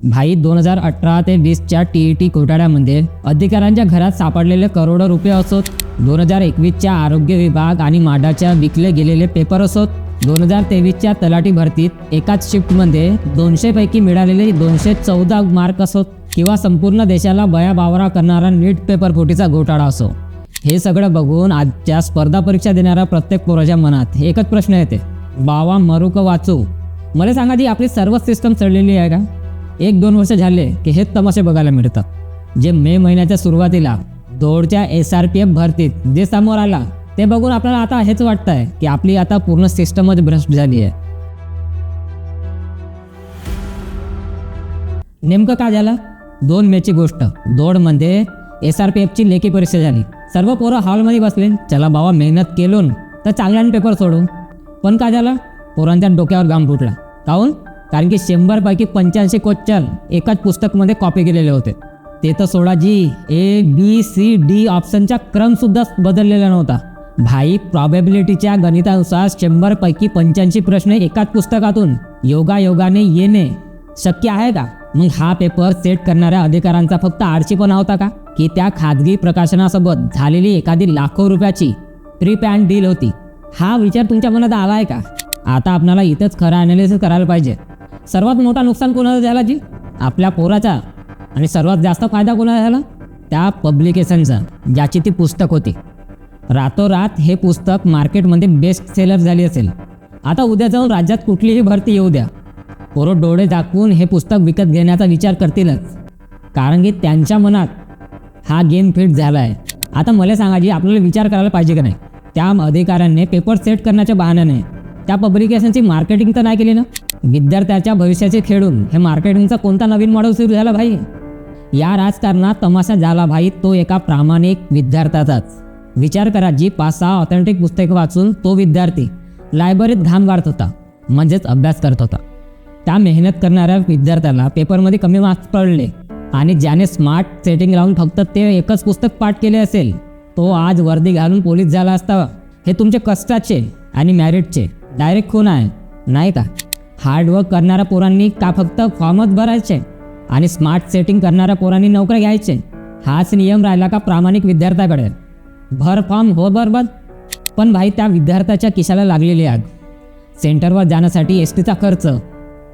भाई 2018 ते 20च्या TET घोटाळ्यामध्ये अधिकाऱ्यांच्या घरात सापडलेले करोडो रुपये असोत, 2021च्या आरोग्य विभाग आणि माडाच्या विकले गेलेले पेपर असोत, 2023च्या तलाठी भरतीत एकाच शिफ्टमध्ये 200 पैकी मिळालेले 214 मार्क असोत, किंवा संपूर्ण देशाला बयाबावरा करणारा नीट पेपर फुटीचा घोटाळा असो, हे सगळं बघून आजच्या स्पर्धा परीक्षा देणाऱ्या प्रत्येक पोराच्या मनात एकच प्रश्न येते, बावा मरू का वाचू? मला सांगा जी आपली सर्व सिस्टम चढलेली आहे का? 1-2 वर्ष झाले की हेच तमाशे बघायला मिळतात. जे मे महिन्याच्या सुरुवातीला दौडच्या SRPF भरतीत जे समोर आला ते बघून आपल्याला आता हेच वाटतंय की आपली आता पूर्ण सिस्टमच भ्रष्ट झाली आहे. नेमकं काय झालं? 2 मेची गोष्ट. दौडमध्ये SRPFची लेखी परीक्षा झाली. सर्व पोरं हॉलमध्ये बसले, चला बाबा मेहनत केलोन तर चांगल्याने पेपर सोडू. पण काय झालं? पोरांच्या डोक्यावर घाम फुटला. काहून? कारण की 100 पैकी 85 क्वेश्चन एकाच पुस्तकमध्ये कॉपी केलेले होते. ते तर सोडा जी, ABCD ऑप्शनचा क्रमसुद्धा बदललेला नव्हता. भाई प्रॉबॅबिलिटीच्या गणितानुसार 100 पैकी 85 प्रश्न एकाच पुस्तकातून योगायोगाने येणे शक्य आहे का? मग हा पेपर सेट करणाऱ्या अधिकाऱ्यांचा फक्त आळशीपणा होता का? की त्या खाजगी प्रकाशनासोबत झालेली एखादी लाखो रुपयाची प्री पॅन डील होती? हा विचार तुमच्या मनात आला आहे का? आता आपल्याला इथंच खरं ॲनालिसिस करायला पाहिजे. सर्वात मोठा नुकसान कोणाला झाला जी? आपल्या पोराचा. आणि सर्वात जास्त फायदा कोणाला झाला? त्या पब्लिकेशनचा, ज्याची ती पुस्तक होती. रातोरात हे पुस्तक मार्केटमध्ये बेस्ट सेलर झाली असेल. आता उद्या जाऊन राज्यात कुठलीही भरती येऊ द्या, पोरं डोळे झाकून हे पुस्तक विकत घेण्याचा विचार करतीलच, कारण की त्यांच्या मनात हा गेम फिट झाला आहे. आता मला सांगा जी, आपल्याला विचार करायला पाहिजे का नाही? त्या अधिकाऱ्यांनी पेपर सेट करण्याच्या बहाण्याने त्या पब्लिकेशनची मार्केटिंग तर नाही केली ना? विद्यार्थ्याच्या भविष्याचे खेळून हे मार्केटिंगचा कोणता नवीन मॉडेल सुरू झाला भाई? या राजकारणात तमाशा झाला भाई तो एका प्रामाणिक विद्यार्थ्याचाच. विचार करा जी 5-6 ऑथेंटिक पुस्तकं वाचून तो विद्यार्थी लायब्ररीत घाम गाळत होता, म्हणजेच अभ्यास करत होता. त्या मेहनत करणाऱ्या विद्यार्थ्याला पेपरमध्ये कमी मार्क्स पडले, आणि ज्याने स्मार्ट सेटिंग लावून फक्त ते एकच पुस्तक पाठ केले असेल तो आज वर्दी घालून पोलीस झाला असता. हे तुमचे कष्टाचे आणि मॅरिटचे डायरेक्ट खून आहे, नाही का? हार्डवर्क करणाऱ्या पोरांनी का फक्त फॉर्मच भरायचे आणि स्मार्ट सेटिंग करणाऱ्या पोरांनी नोकऱ्या घ्यायचे? हाच नियम राहिला का प्रामाणिक विद्यार्थ्याकडे? भर फॉर्म हो बरोबर, पण भाई त्या विद्यार्थ्याच्या खिशाला लागलेली आग. सेंटरवर जाण्यासाठी STचा खर्च,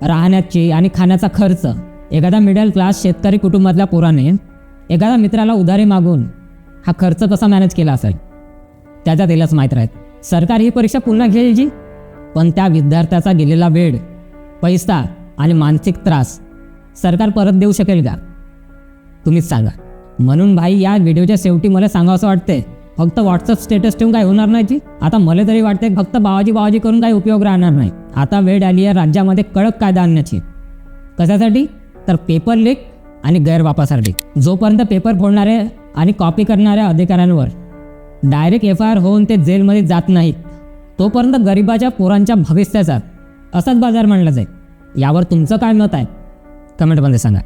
राहण्याची आणि खाण्याचा खर्च. एखादा मिडल क्लास शेतकरी कुटुंबातल्या पोराने एखाद्या मित्राला उधारी मागून हा खर्च कसा मॅनेज केला असेल त्याच्या त्यालाच माहीत राहत. सरकार ही परीक्षा पुन्हा घेईल जी, पण त्या विद्यार्थ्याचा गेलेला वेळ, पैसा आणि मानसिक त्रास सरकार परत देऊ शकेल का? तुम्हीच सांगा. म्हणून भाई या व्हिडिओच्या शेवटी मला सांगावं असं वाटतंय, फक्त व्हॉट्सअप स्टेटस ठेवून काय होणार नाही जी. आता मला तरी वाटतंय फक्त बावाजी करून काही उपयोग राहणार नाही. आता वेळ आली आहे राज्यामध्ये कडक कायदा आणण्याची. कशासाठी? तर पेपर लीक आणि गैरवापरासाठी. जोपर्यंत पेपर फोडणारे आणि कॉपी करणाऱ्या अधिकाऱ्यांवर डायरेक्ट FIR होऊन ते जेलमध्ये जात नाहीत, तोपर्यंत गरिबाच्या पोरांच्या भविष्याचा असाच बाजार मांडला जाईल. यावर तुमचं काय मत आहे? कमेंटमध्ये सांगा.